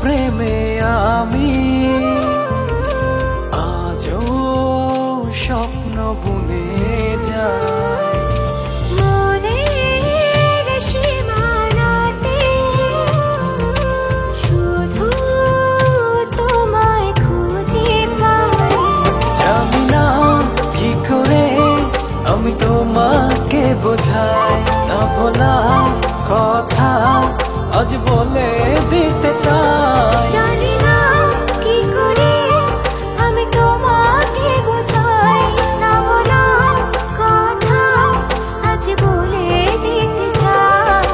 প্রেমে আমি আজও স্বপ্ন বুনে যাই। মনের সীমানাতে শুধু তোমায় খুঁজে পাই। জানি না কি করে আমি তোমাকে বোঝাই, না বলা কথা আজ বলে দিতে চাই। জানি না কি করে আমি তোমাকে বোঝাই, না বলা কথা আজ বলে দিতে চাই।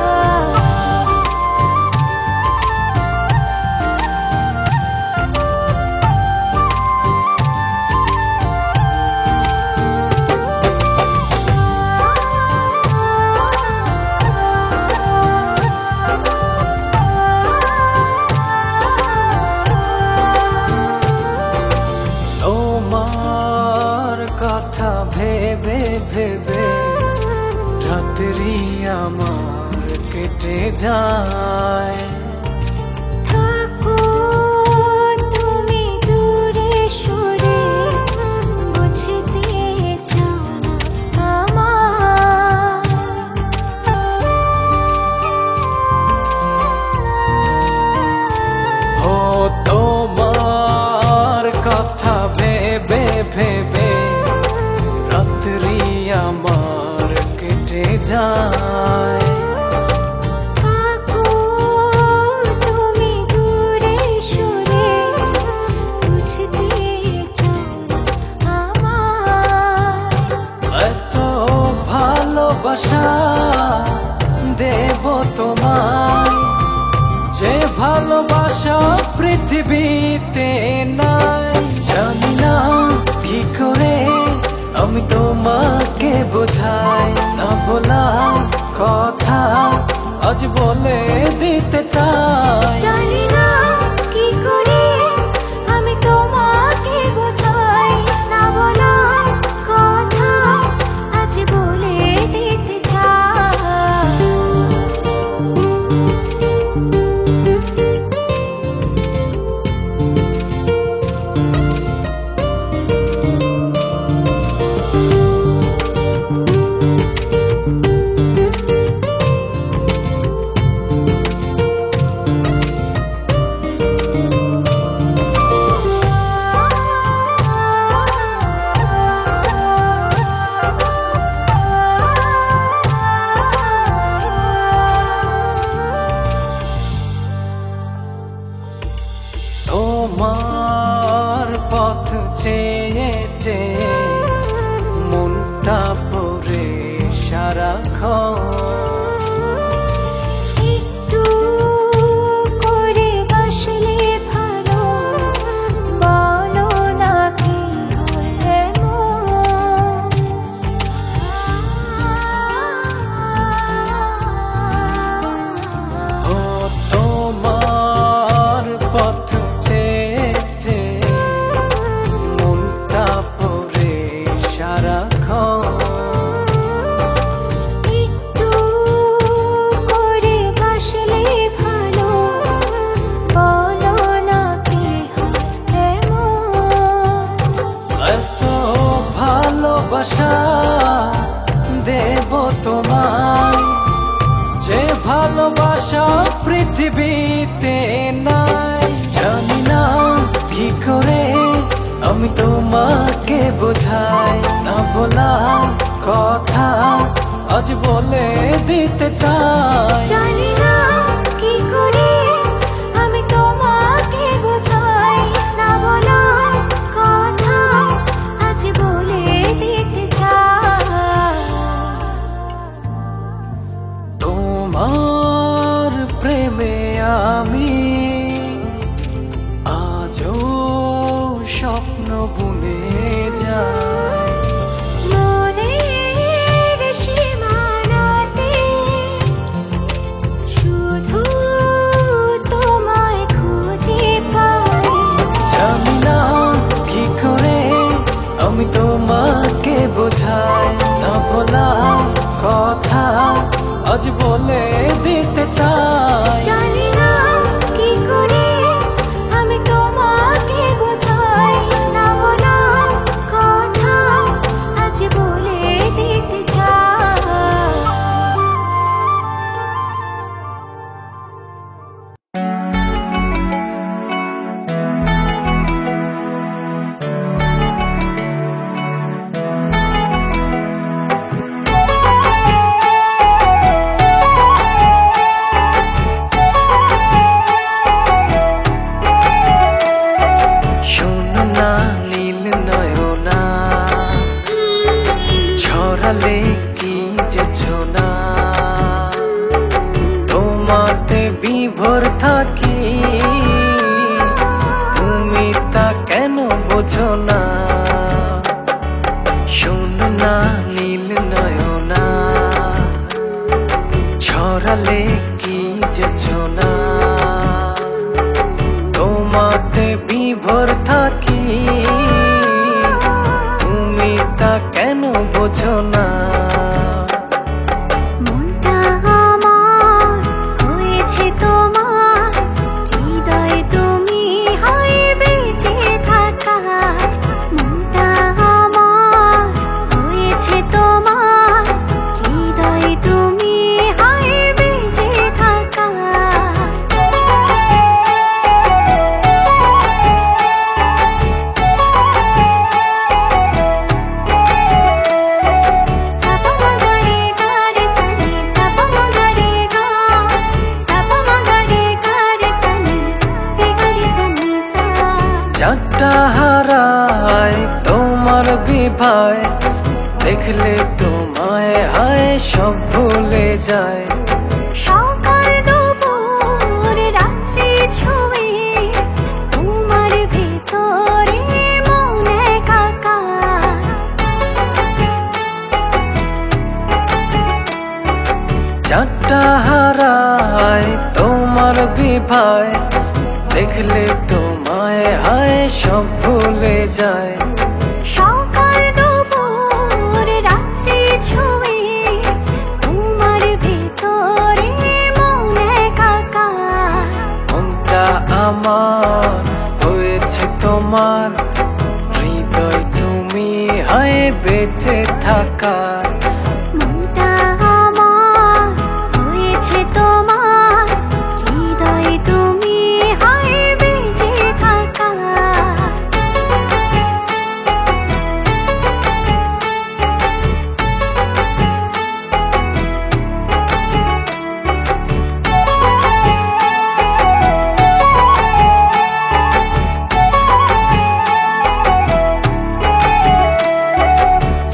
তোমার কথা ভেবে ভেবে রাত্রি আমার কেটে যায়। থাকো তুমি দূরে সরে, বুঝতে চাও না আমার। ও তোমার কথা ভেবে ভেবে রাত্রি আমার কেটে যায়। থাকো তুমি দূরে সরে, বুঝতে চাও না আমার। এত ভালোবাসা দেব তোমায়, যে ভালোবাসা পৃথিবীতে নাই। জানি না কি করে আমি তোমাকে বোঝাই, না বলা কথা আজ বলে দিতে চাই। জানি না কি করে আমি তোমাকে বোঝাই, না বলা কথা আজ বলে দিতে চাই। তোমার পথ চেয়ে চেয়ে মনটা পড়ে সারাক্ষণ। একটু করে বাসলে ভালো, বলো না কি হলে ও তোমার পথ চেয়ে চেয়ে মনটা পড়ে সারাক্ষণ। একটু করে বাসলে ভালো, বলো না কি হলে এত ভালোবাসা দেব তোমায়, যে ভালোবাসা পৃথিবীতে নাই। জানি না কি করে আমি তোমাকে বোঝাই, না বলা কথা আজ বলে দিতে চাই। জানি না কি করে আমি তোমাকে বোঝাই, না বলা কথা আজ বলে দিতে চাই। তোমার প্রেমে আমি আজও স্বপ্ন বুনে যাই। মনের সীমানাতে শুধু তোমায় খুঁজে পাই। জানি না কি করে আমি তোমাকে বোঝাই, না বলা কথা আজ বলে দিতে চাই। জানি না কি করে বোঝো না। শোনো না নীল নয়না, ছড়ালে কি যেছো না, তোমাতে বিভোর থাকি, তুমি তা কেন বোঝো না। মনটা আমার হয়েছে তোমার, হৃদয় তুমি হয় বেঁচে থাকার। মনটা আমার হয়েছে তোমার, হৃদয় তুমি হয় বেঁচে থাকার। চারটা হারায় তোমার বিভায়, দেখলে তোমায় হায় সব ভুলে যায়। সকাল দুপুর রাত্রি ছুঁয়ে তোমার ভেতরে মন একাকার। চারটা হারায় তোমার বিভায়, দেখলে তোমায় হায় সব ভুলে যায়। সকাল দুপুর রাত্রি ছুঁয়ে তোমার ভেতরে মন একাকার। মনটা আমার হয়েছে তোমার, হৃদয় তুমি হায় বেঁচে থাকার। মনটা আমার হয়েছে তোমার, হৃদয় তুমি হয় বেঁচে থাকার।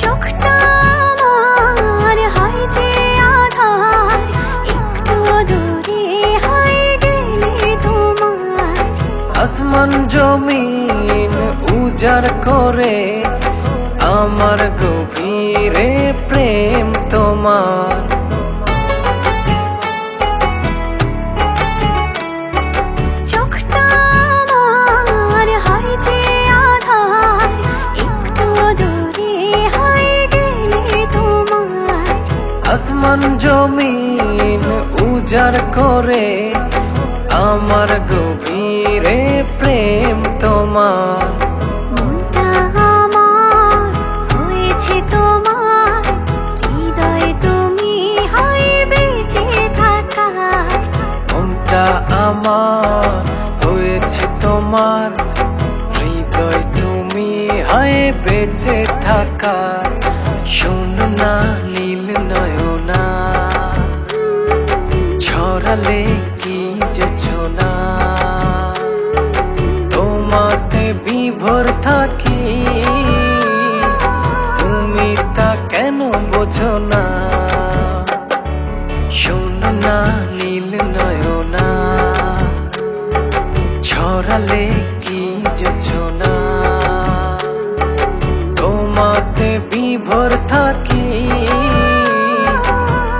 চোখটা আমার হয় যে আধার, একটু দূরে হয় গেলে তোমার। আসমান জমিন উজাড় করে আমার গভীরে প্রেম তোমার। চোখটা আমার হয় যে আধার, একটু দূরে হয় গেলে তোমার। আসমান জমিন উজাড় করে আমার গভীরে প্রেম তোমার। মনটা আমার হয়েছে তোমার, হৃদয় তুমি হয় বেঁচে থাকার। মনটা আমার হয়েছে তোমার, হৃদয় তুমি হায় বেঁচে থাকার। শোনো না নীল নয়না, ছড়ালে কি যেছো না, তোমাতে বিভোর থাকি, তুমি তা কেন বোঝো না। শোনো না নীল নয়না, ছড়ালে কি যেছো না, তোমাতে বিভোর থাকি,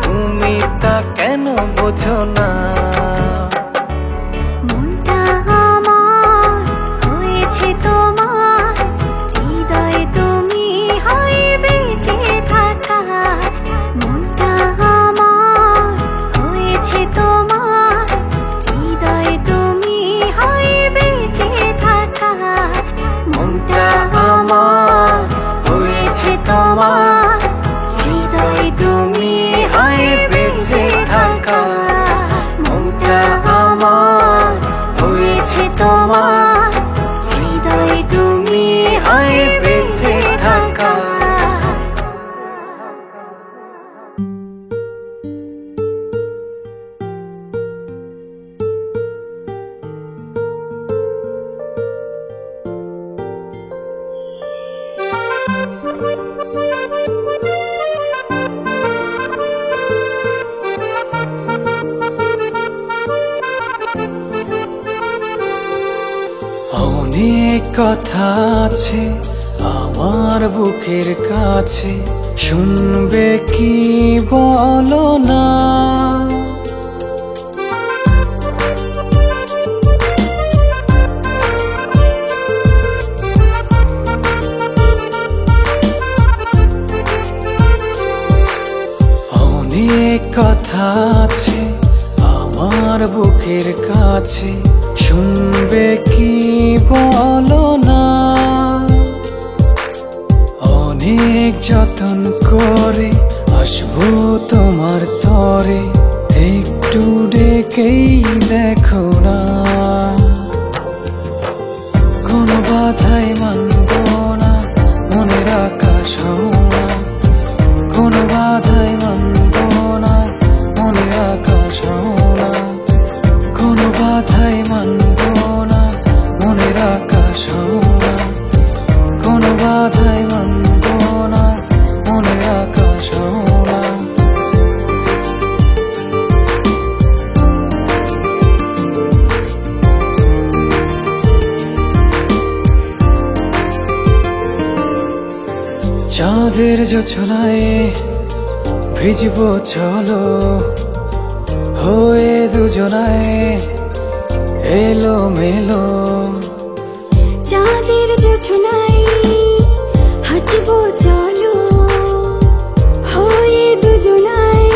তুমি তা কেন বোঝো না। মনটা আমার হয়েছে তোমার, হৃদয় তুমি হয় বেঁচে থাকার। মনটা আমার হয়েছে তোমার, হৃদয় তুমি হয় বেঁচে থাকার। মনটা আমার হয়েছে তোমার, হৃদয় তুমি হায় বেঁচে থাকার। মনটা আমার হয়েছে তোমার, হৃদয় তুমি হায় বেঁচে থাকার। অনেক কথা আছে আমার বুকের কাছে, শুনবে কি বলো না? অনেক কথা আছে আমার বুকের কাছে, শুনবে কি বলো না? অনেক যতন করে আসবো তোমার তরে, একটু ডেকেই দেখো না। কোনো বাধাই মানব না, মনের আকাশ হও না। কোনো বাধাই মানব না, মনের আকাশ হও না। কোনো বাধাই মানব না, মনের আকাশ হও না। কোনো বাধাই মানব না, মনের আকাশ হও না। চাঁদের জোছনায় ভিজবো চলো, হয়ে দুজনায় এলো মেলো। চাঁদের জোছনায় হাঁটবো চলো, হয়ে দুজনায়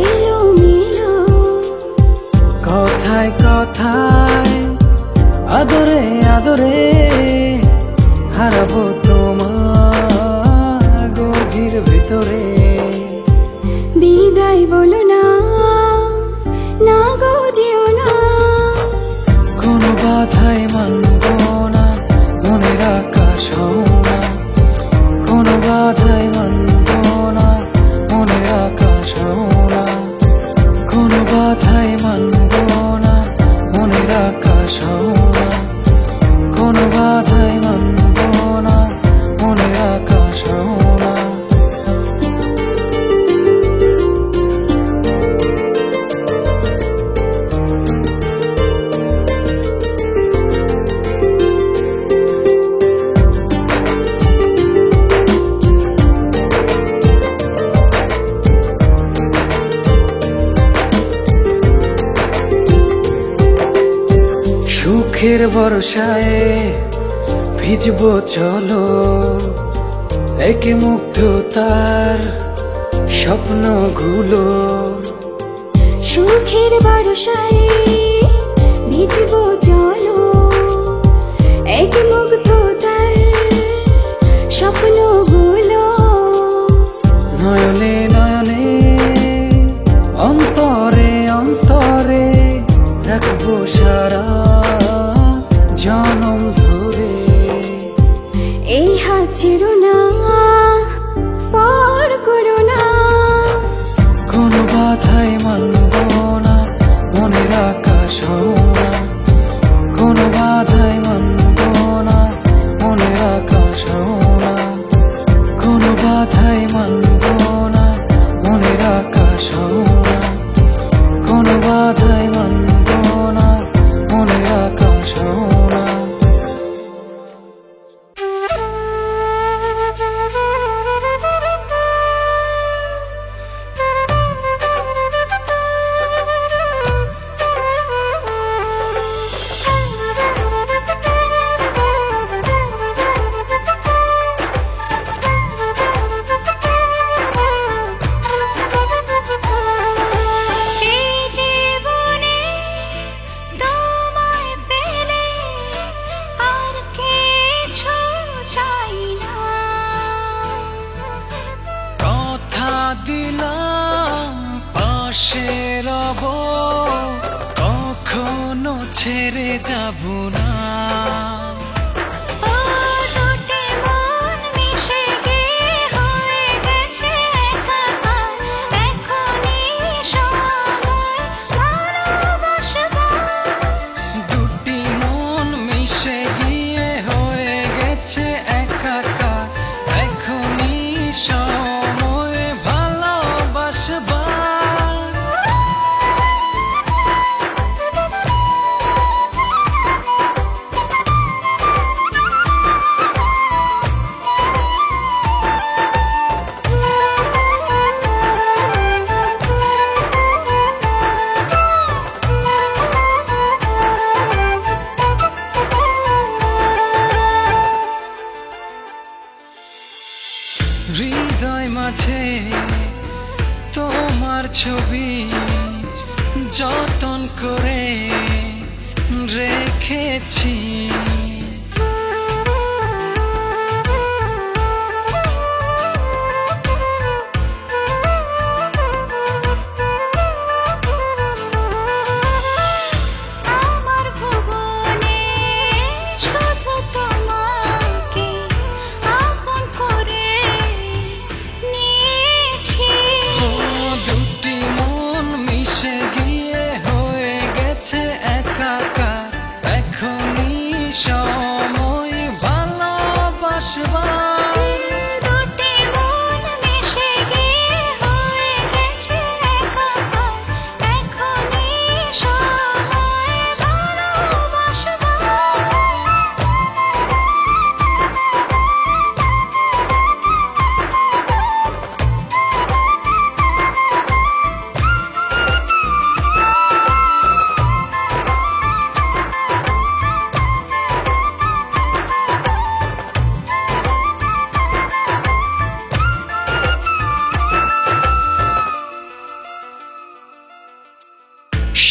এলো মেলো। কথায় কথায় আদরে আদরে হারাবো তোমার গভীর ভিতরে। বিদায় বলো না, না গো যেও না। কোনো বাধাই মানব না, মনের আকাশ হও না। কোনো বাধাই মানব না, মনের আকাশ হও না। কোনো বাধাই মানব না, মনের আকাশ হও না। কোনো বাধাই মানব না, মনের আকাশ হও না। সুখের বর্ষায় ভিজবো চলো, একে মুগ্ধতার স্বপ্নগুলো। সুখের বর্ষায় ভিজবো চলো, এক মুগ্ধতার স্বপ্নগুলো। নয়নে নয়নে অন্তরে অন্তরে রাখবো সারা জনম ধরে। এই হাত ছেড়ো না, পর করো না। কোনো বাধাই মানব না, মনের আকাশ হও না। কোনো বাধাই মানব না, মনের আকাশ হও না। কোনো বাধাই মানব না, মনের আকাশ হও না। কোনো বাধাই মানব না, মনের আকাশ হও না। এই জীবনে তোমায় পেলে আর কিছু চাই না। কথা দিলাম পাশে রব, কখনো ছেড়ে যাব না। ও দুটি মন মিশে গিয়ে হয়ে গেছে একাকার, এখনই সময় ভালোবাসবার। দুটি মন মিশে গিয়ে হয়ে গেছে একাকার, এখনই সময় ভালোবাসবার। রেখেছি।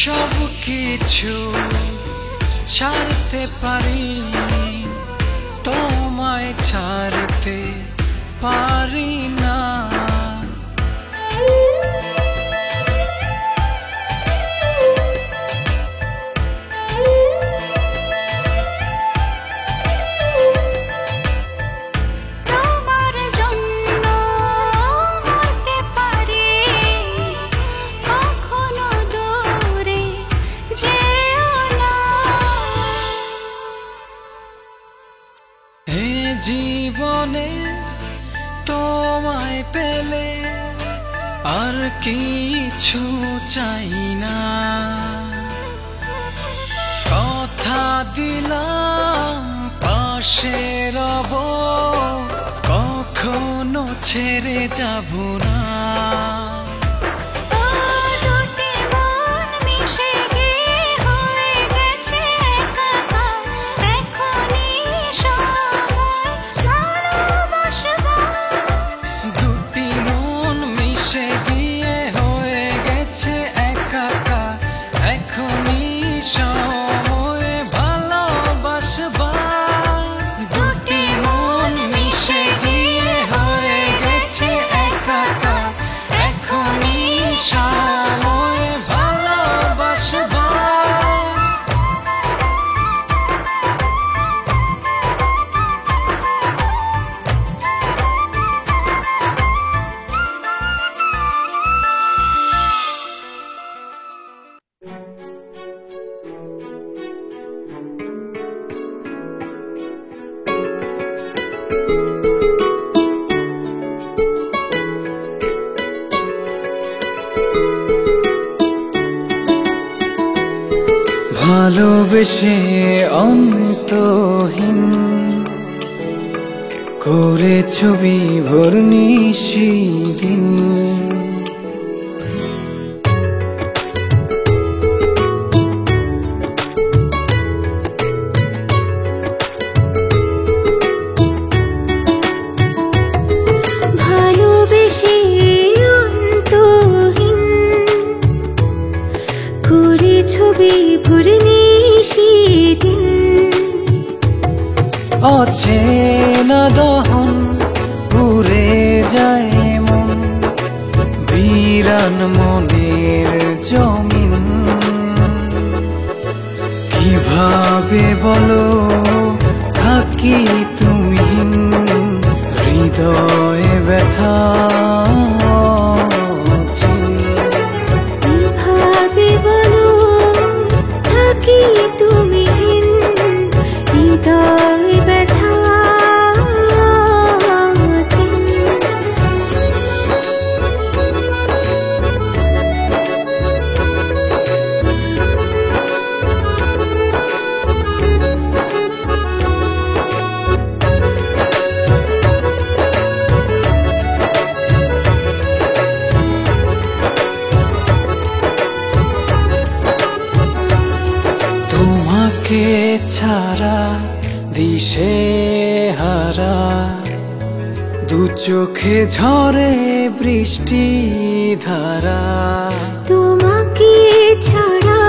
সব কিছু ছাড়তে পারি, তোমায় ছাড়তে পারি না। জীবনে তোমায় পেলে আর কিছু চাই না। কথা দিলাম পাশে রব, কখনো ছেড়ে যাব না। ভালোবেসে অন্তহীন করে ছবি ভোর নিশিদিন, ভালোবেসে অন্তহীন করে ছবি ভোর নিশিদিন। অচেনা দহন পুড়ে যায় মন, বিরান মনের জমিন। কিভাবে বলো থাকি তুমি হৃদয়ে ব্যথা, কিভাবে বলো থাকি তুমি হৃদয়ে ব্যথা। তোমাকে ছাড়া দিশে হারা, দু চোখে ঝরে বৃষ্টি ধারা। তোমাকে ছাড়া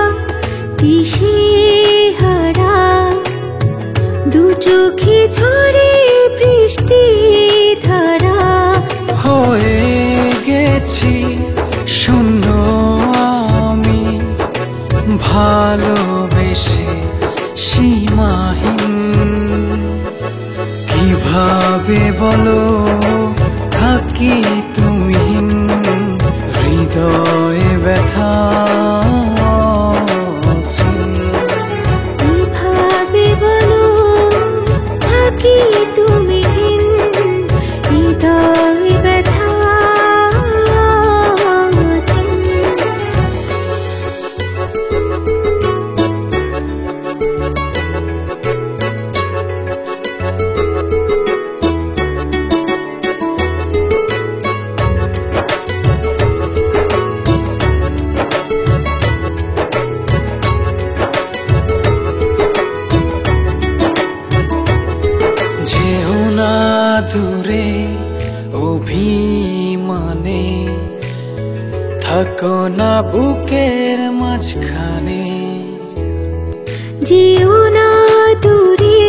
দিশে ভালোবেসে সীমাহীন। কিভাবে বলো থাকি তুমিহীন, হৃদয়ে ব্যথা কিভাবে বলো থাকি তুমিহীন, হৃদয়ে ব্যথা। যেও না দূরে অভিমানে, থাকো না বুকের মাঝখানে। যেও না দূরে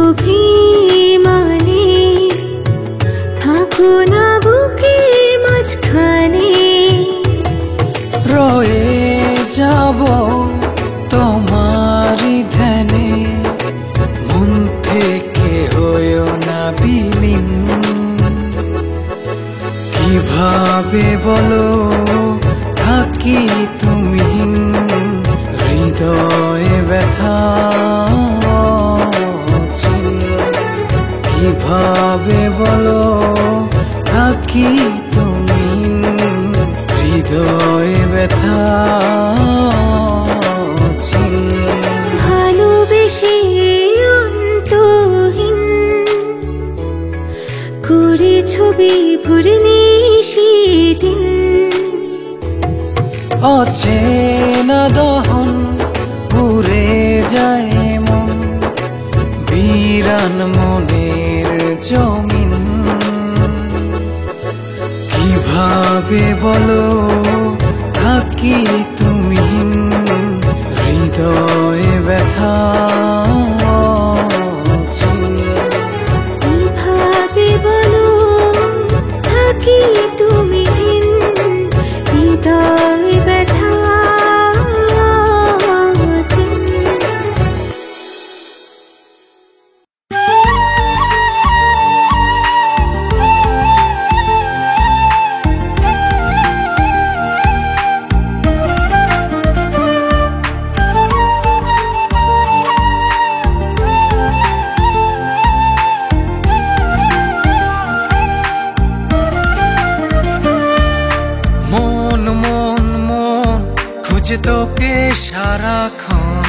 অভিমানে, থাকো না বুকের মাঝখানে। রয়ে যাব তোমারই ধ্যানে, মন থেকে হয়েও না বিলীন। কিভাবে বলো থাকি তুমিহীন, হৃদয়ে ব্যথা। কিভাবে বলো থাকি তুমিহীন, হৃদয়ে ব্যথা। ভালোবেসে অন্তহীন করে ছবি ভুরনি সেদিন। অচেনা দহন পুড়ে যায় মন, বিরান মনের জমিন। কিভাবে বলো থাকি তুমিহীন, হৃদয়ে ব্যথা। কিভাবে বলো থাকি তুমিহীন, হৃদয়ে ব্যথা। খুঁজে তোকে সারাক্ষণ,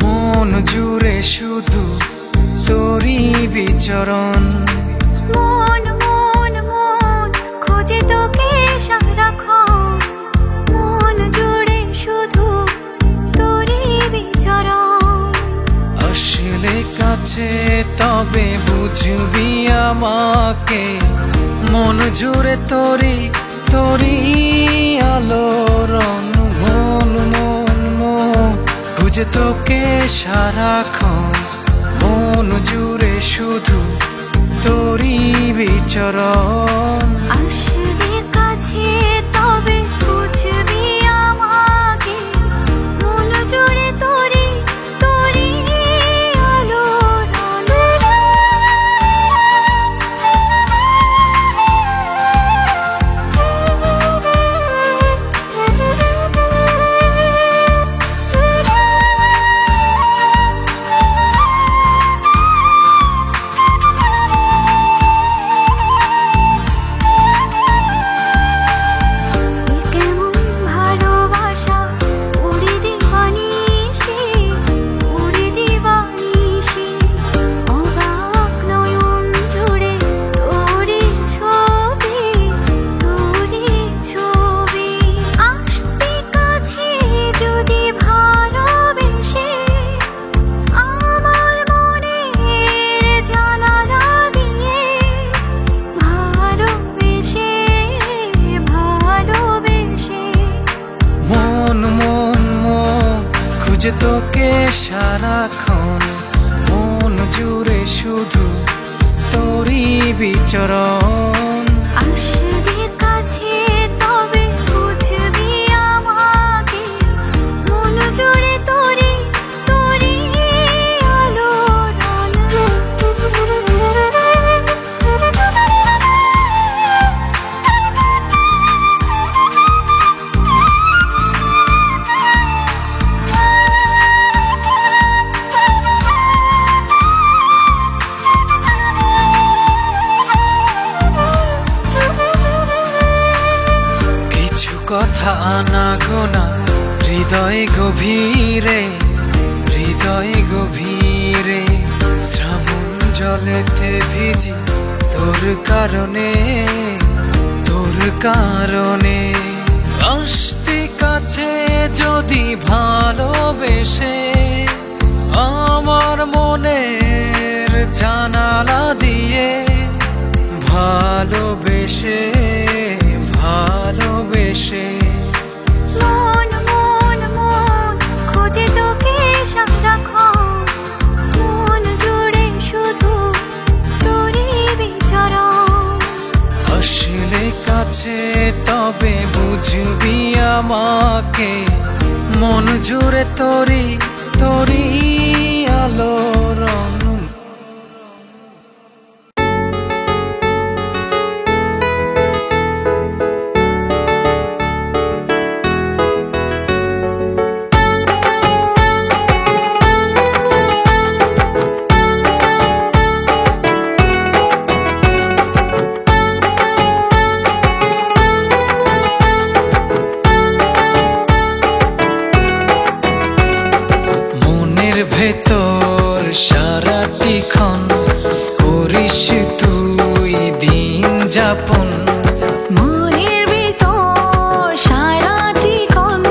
মন জুড়ে শুধু তোরই বিচরণ। মন মন মন খোঁজে তোকে সারাক্ষণ, মন জুড়ে শুধু তোরই বিচরণ। আসলে কাছে তবে বুঝবি আমাকে, মন জুড়ে তোরই তোরই আলোড়ন। মন মন মন খুঁজে তোকে সারাক্ষণ, মন জুড়ে শুধু তোরই বিচরণ। আসলে কাছে তবে বুঝবি আমাকে, মন জুড়ে তোরই তোরই আলোড়ন। খুঁজে তোকে সারাক্ষণ, মন জুড়ে শুধু তোরই বিচরণ। আসবে কাছে তবে বুঝবি আমাকে, মন হৃদয় গভীরে হৃদয় গভীরে শ্রাবণ জলেতে ভিজি তোর কারণে তোর কারণে। আসতে কাছে যদি ভালোবেসে আমার মনের জানালা দিয়ে ভালোবেসে ভালোবেসে মন মন মন খোঁজে তোকে সারাক্ষণ, মন জুড়ে শুধু তোরই বিচরণ। আসলে কাছে তবে বুঝবি আমাকে, মন জুড়ে তোরই তোরই আলোড়ন। ভেতর সারাটি ক্ষণ করিস তুই দিন যাপন, মনের ভিতর সারাটি ক্ষণ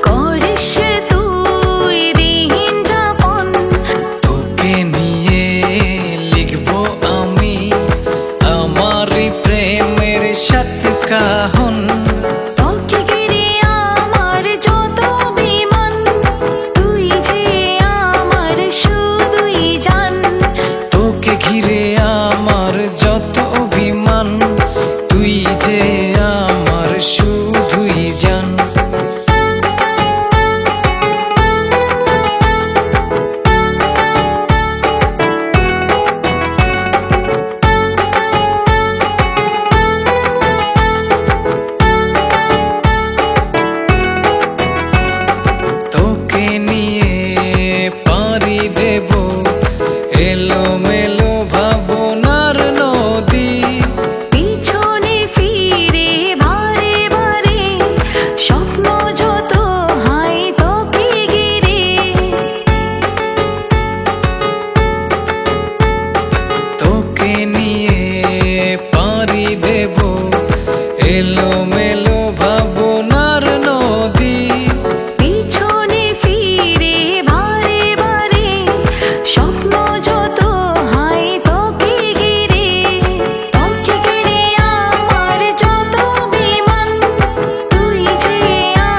করিস তুই দিন যাপন। তোকে নিয়ে লিখবো আমি আমারই প্রেমের সাত কাহন। তোকে ঘিরে আমার যত বিমান, তুই যে আমার শুধুই জান। তোকে ঘিরে আমার যত অভিমান, তুই যে আমার শুধুই জান। তোকে নিয়ে পাড়ি দেব এলোমেলো ভাবনার নদী, পিছনে ফিরে বারে বারে স্বপ্ন যত হয় তোকে ঘিরে। তোকে নিয়ে পাড়ি দেব এলোমেলো ভাবনার নদী, পিছনে ফিরে বারে বারে স্বপ্ন যত হয় তোকে ঘিরে। তোকে ঘিরে আমার যত বিমান, তুই যে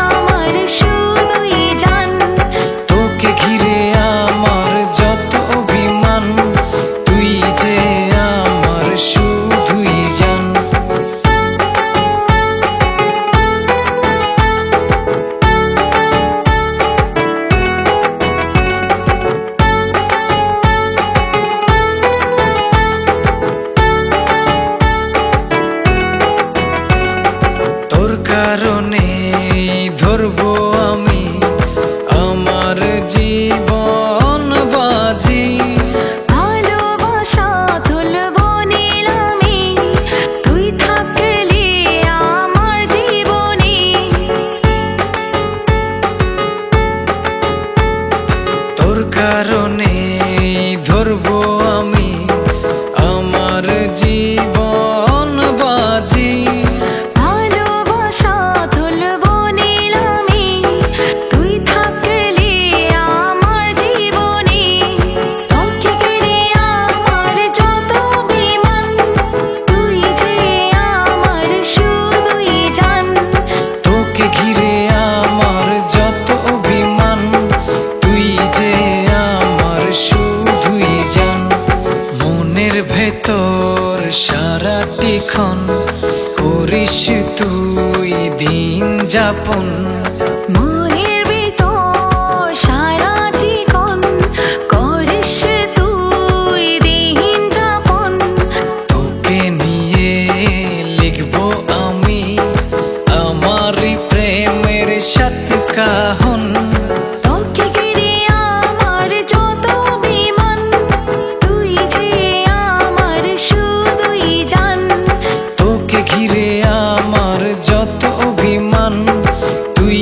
আমার শুধুই জান। তোকে ঘিরে আমার যত অভিমান, তুই যে আমার শুধুই জান। তোর কারণে ধরবো আমি আমার জীবন বাজি, ভালোবাসা তুলব নিলামে তুই থাকলে আমার জীবনে। তোর কারণে ধরবো আমি আমার জীবন বাজি, ভালোবাসা তুলব নিলামে তুই থাকলে আমার জীবনে। তোকে ঘিরে আমার যত বিমান, তুই যে আমার শুধুই জান। তোকে ঘিরে আমার যত অভিমান, তুই যে আমার শুধুই জান। মনের ভেতর সারাটি ক্ষণ করিস তুই দিন যাপন, মনের ভিতর সারাটি ক্ষণ করিস তুই দিন যাপন। তোকে নিয়ে লিখবো আমি আমারই প্রেমের সাত কাহন। তোকে ঘিরে আমার যত বিমান, তুই যে আমার শুধুই জান। তোকে ঘিরে আমার যত অভিমান, তুই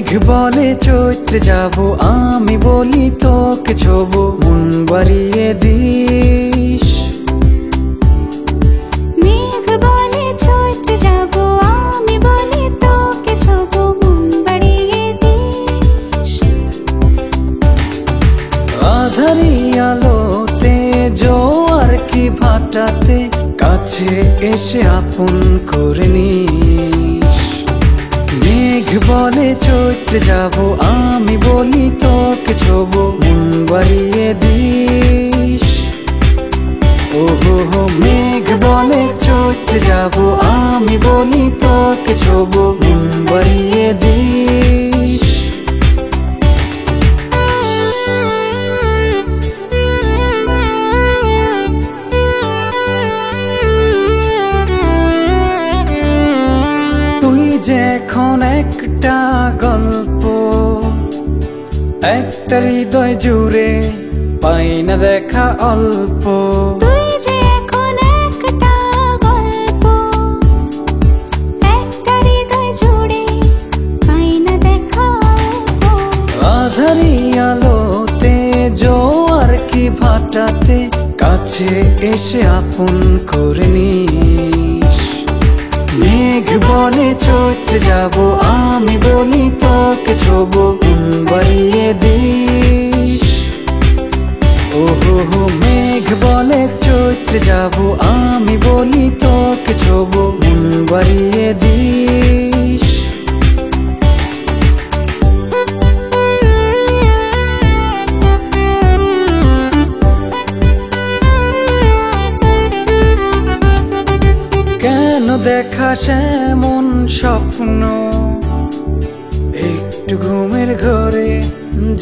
মেঘ বলে চৈত্রে যাব, আমি বলি তোকে ছোব, মন বাড়িয়ে দিস। মেঘ বলে চৈত্রে যাব, আমি বলি তোকে ছোব, মন বাড়িয়ে দিস। আধারি আলোতে জোয়ার কি ভাটাতে, কাছে এসে আপন করে নিস। মেঘ বলে চৈত্রে যাব, আমি বলি তোকে ছোব, মন বাড়িয়ে দিস। ও হো হো, মেঘ বলে চৈত্রে যাব, আমি বলি তোকে ছোব, মন বাড়িয়ে দিস। এখন একটা গল্প, একটা হৃদয় জুড়ে পাই না দেখা অল্প। তুই যে এখন একটা গল্প, একটা হৃদয় জুড়ে পাই না দেখা অল্প। আধারি আলোতে জোয়ার কি ভাটাতে, কাছে এসে আপন করে নিস। মেঘ বলে চৈত্রে যাব, আমি বলি তোকে ছোব, মন বাড়িয়ে দিস। ও হো হো, মেঘ বলে চৈত্রে যাব, আমি বলি তোকে ছোব, মন বাড়িয়ে দিস। কেন দেখাস এমন স্বপ্ন, একটু ঘুমের ঘরে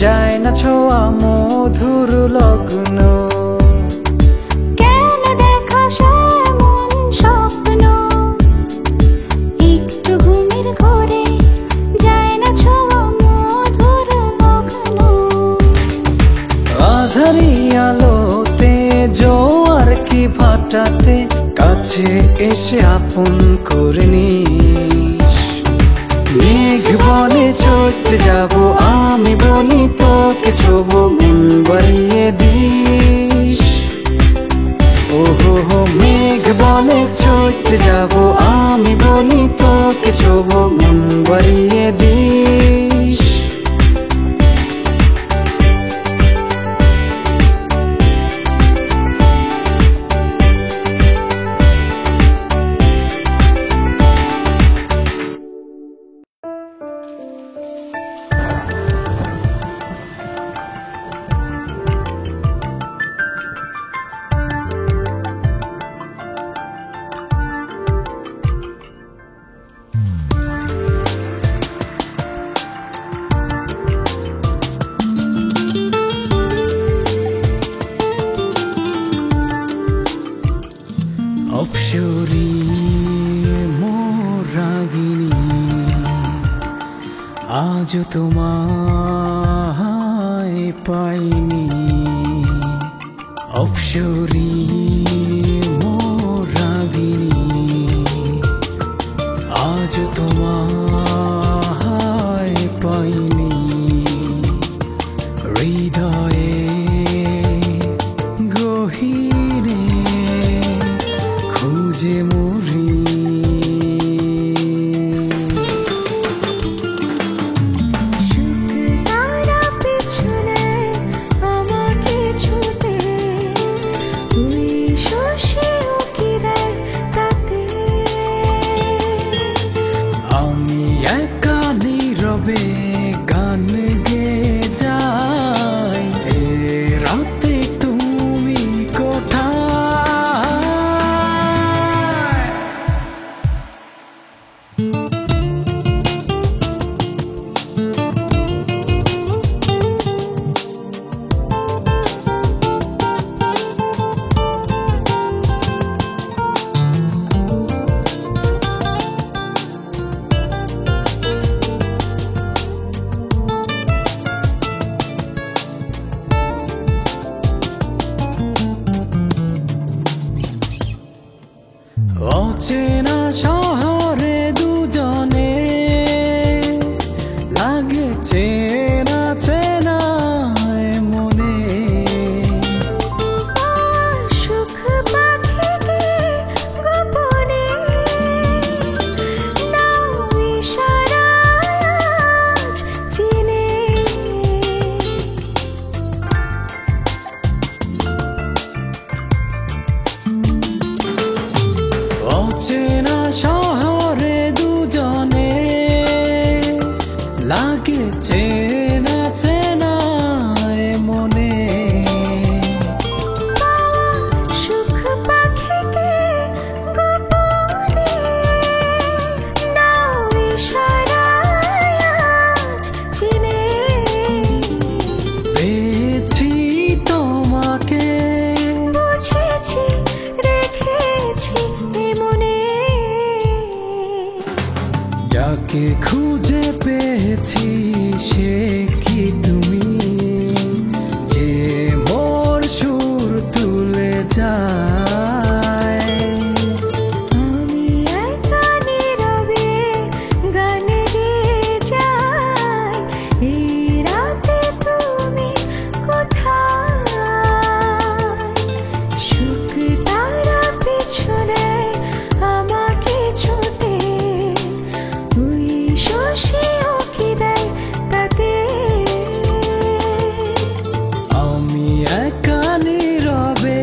যায় না ছোঁয়া মধুর লগ্ন। কেন দেখাস এমন স্বপ্ন, একটু ঘুমের ঘরে যায় না ছোঁয়া মধুর লগ্ন। আধারি আলোতে জোয়ার কি ভাটাতে, কাছে এসে আপন করে নিস। মেঘ বলে চৈত্রে যাব, আমি বলি তোকে ছোব, মন বাড়িয়ে দিস। ও হো হো, মেঘ বলে চৈত্রে যাব, আমি বলি তোকে ছোব, মন বাড়িয়ে দিস। অপসরী মোর রাগিনী, আজ তোমায় পাইনি। অপসরী মোর রাগিনী, আজ তোমায় পাইনি। হৃদয়ে গহীরে খুঁজে মরি, সুখ তারা পিছনে আমাকে ছুটে, তুই লাগে চেনা চেনা মনে। সুখ পাখিকে গোপনে নাও ইশারায় আজ চিনে। অচেনা শহরে দুজনে লাগে চেনা চেনা মনে। সুখ পাখিকে গোপনে নাও ইশারায় আজ চিনে। পেয়েছি তোমাকে, বুঝেছি রেখেছি মনে। যাকে খুঁজে পেয়েছি সে কি তুমি, যে মোর সুর তুলে যায়। আমি একা নীরবে গান গেয়ে যাই, এই রাতে তুমি কোথায়? সুখ তারা পিছনে আমাকে ছুটে, ওই শশীও কি দেয় তাতে। আমি একা নীরবে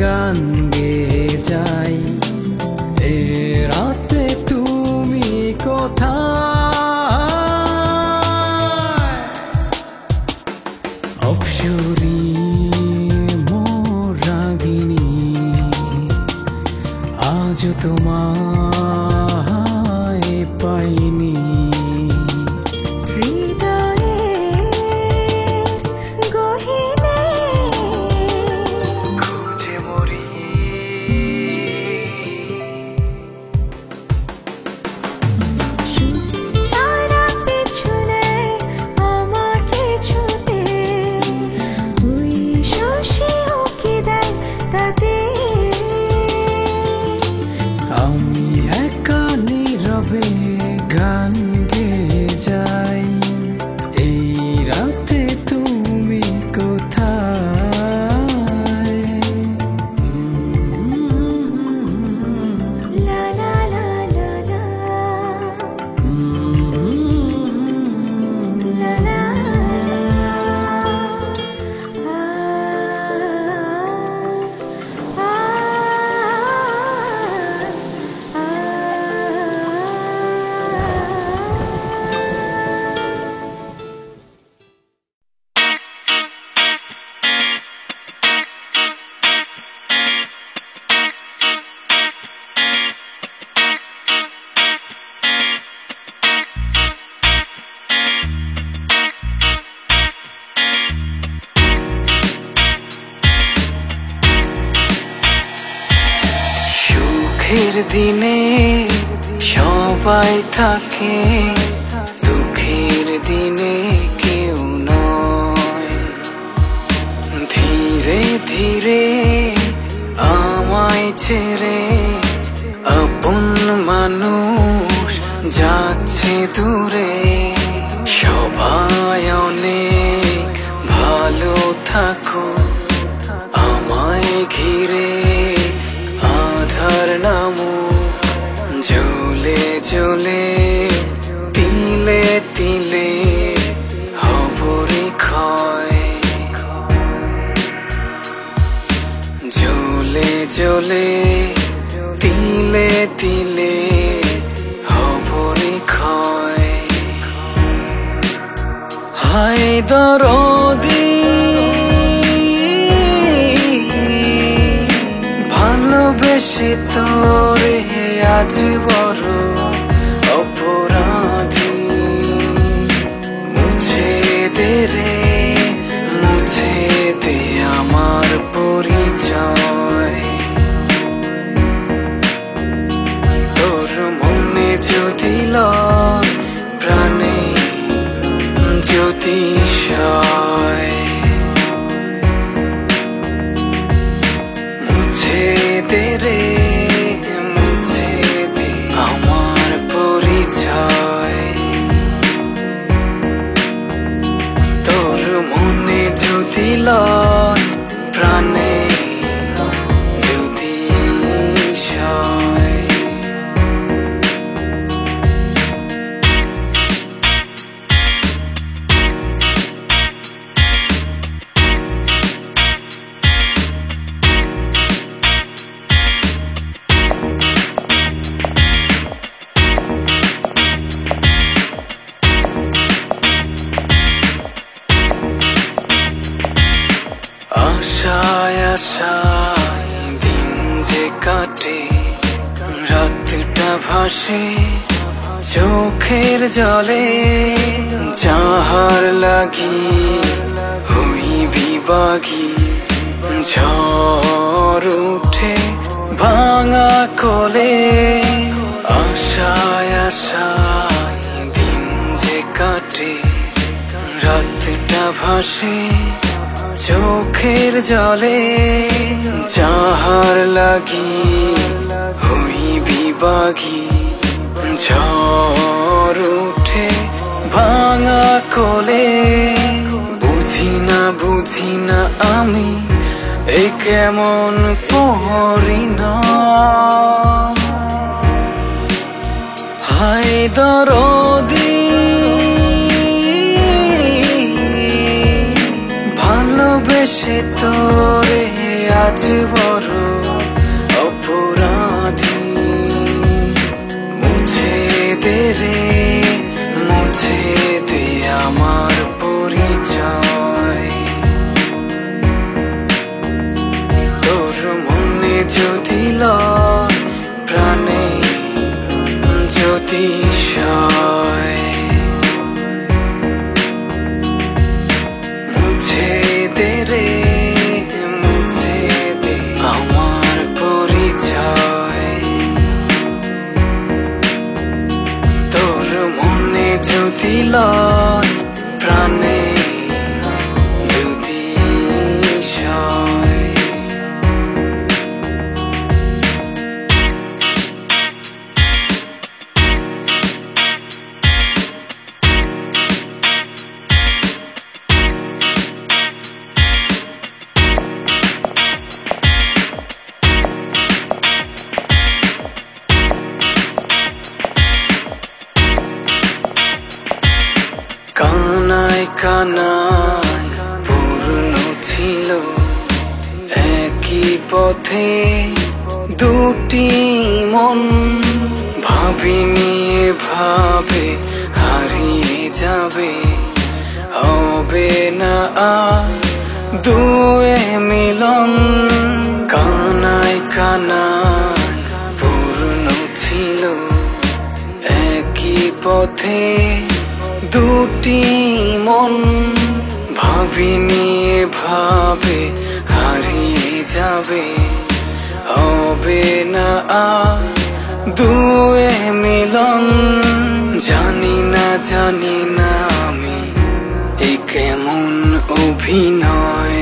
গান গেয়ে যাই, এ রাতে তুমি কোথায়? অপসরী মোর রাগিনী, আজ তোমায় পাইনি। হৃদয়ের গহীনে খুঁজে মরি। তারা পিছনে আমাকে ছুটে, ওই শশীও কি দেয় তাতে। আমি একা নীরবে গান গেয়ে যাই, এই রাতে তুমি কোথায়? লা লা লা লা লা, লা লা। সুখের দিনে সবাই থাকে, দুঃখের দিনে কেউ নয়। ধীরে ধীরে আমায় ছেড়ে আপন মানুষ যাচ্ছে দূরে। সবাই অনেক ভালো থাকো, আমায় ঘিরে আধার নামুক। জ্বলে জ্বলে তিলে তিলে হবরে ক্ষয়। জ্বলে জ্বলে তিলে তিলে হবরে ক্ষয়। হায় দরদি ভালোবেসে তোরে আজ বড় অপরাধী। মুছে দে রে মুছে দে আমার পরিচয়। তোর মনে যদি লয় প্রাণে যদি সয়, মুছে দে রে মুছে দে আমার পরিচয়। যদি লয় প্রাণে যদি সয়। আশায় আশায় দিন যে কাটে, রাতটা ভাসে চোখের জলে, যাহার লাগি হই বিবাগী, ঝড় উঠে ভাঙা কোলে। আশায় আশায় দিন যে কাটে, রাতটা ভাসে চোখের জলে, যাহার লাগি হই বিবাগী, ঝড় উঠে ভাঙা কোলে। বুঝি না আমি এ কেমন পরিণা, হায় দরদি ভালোবেসে তোরে আজ বড় অপরাধী। মুছে দে রে মুছে দে আমার পরিচয়, তোর মনে যদি লয় প্রাণে যদি সয়। মুছে দে রে মুছে দে আমার পরিচয়, তোর মনে যদি লয় প্রাণে যদি সয়। কানায় কানায় পূর্ণ ছিল একই পথে দুটি মন, ভাবিনি ভাবে হারিয়ে যাবে, হবে না আর দুয়ে মিলন। কানায় কানায় পূর্ণ ছিল একই পথে দুটি মন, ভাবিনি ভাবে হারিয়ে যাবে, হবে না আর দুয়ে মিলন। জানি না আমি এ কেমন অভিনয়,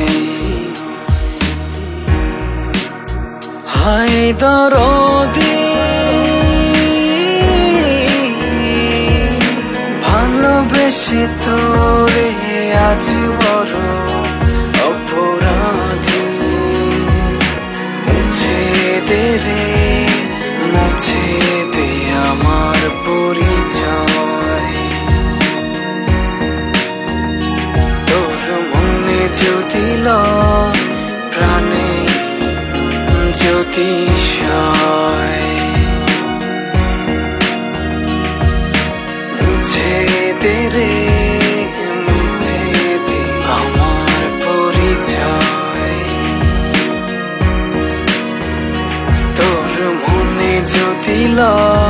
হায় দরদি ভালোবেসে তোরে আজ বড় অপরাধী। মুছে দে রে মুছে দে আমার পরিচয়, তোর মনে যদি লয় প্রাণে যদি সয়। মুছে দে রে মুছে দে আমার পরিচয়, তোর মনে যদি লয়